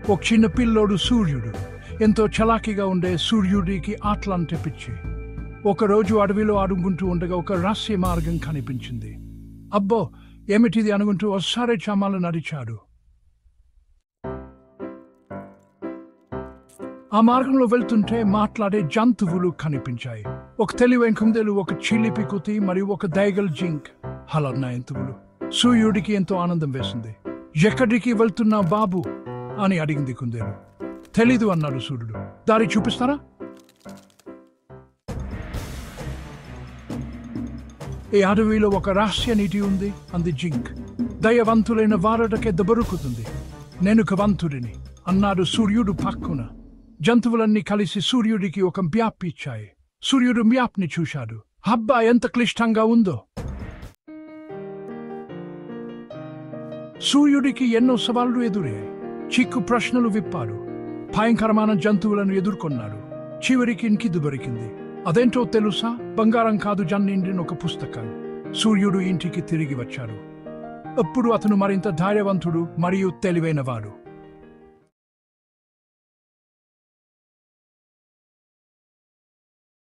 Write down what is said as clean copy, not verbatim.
ఒక చిన్న పిల్లోడు సూర్యుడు. ఎంతో చలాకీగా ఉండే సూర్యుడికి ఆటలంటే పిచ్చి. ఒకరోజు అడవిలో ఆడుకుంటూ ఉండగా ఒక రహస్య మార్గం కనిపించింది. అబ్బో, ఏమిటిది అనుకుంటూ ఒకసారి చమాలు నడిచాడు. ఆ మార్గంలో వెళ్తుంటే మాట్లాడే జంతువులు కనిపించాయి. ఒక తెలివైన కుందేలు, ఒక చిలిపి కుతి మరియు ఒక దైగల్ జింక్. హలన్న జంతువులు. సూర్యుడికి ఎంతో ఆనందం వేసింది. ఎక్కడికి వెళ్తున్నా బాబు అని అడిగింది కుందేలు. తెలీదు అన్నాడు సూర్యుడు. దారి చూపిస్తారా? ఈ అడవిలో ఒక రహస్య నీటి ఉంది అంది జింక్. దయవంతులైన వారటకే దొరుకుతుంది. నేను కవంతుడిని అన్నాడు సూర్యుడు పక్కున. జంతువులన్నీ కలిసి సూర్యుడికి ఒక మ్యాప్ ఇచ్చాయి. సూర్యుడు మ్యాప్ని చూశాడు. అబ్బా, ఎంత క్లిష్టంగా ఉందో! సూర్యుడికి ఎన్నో సవాళ్లు ఎదురయ్యాయి. చిక్కు ప్రశ్నలు విప్పాడు. భయంకరమైన జంతువులను ఎదుర్కొన్నాడు. చివరికి ఇంకిది దొరికింది. అదేంటో తెలుసా? బంగారం కాదు, జన్నిండిన ఒక పుస్తకం. సూర్యుడు ఇంటికి తిరిగి వచ్చాడు. అప్పుడు అతను మరింత ధైర్యవంతుడు మరియు తెలివైనవాడు.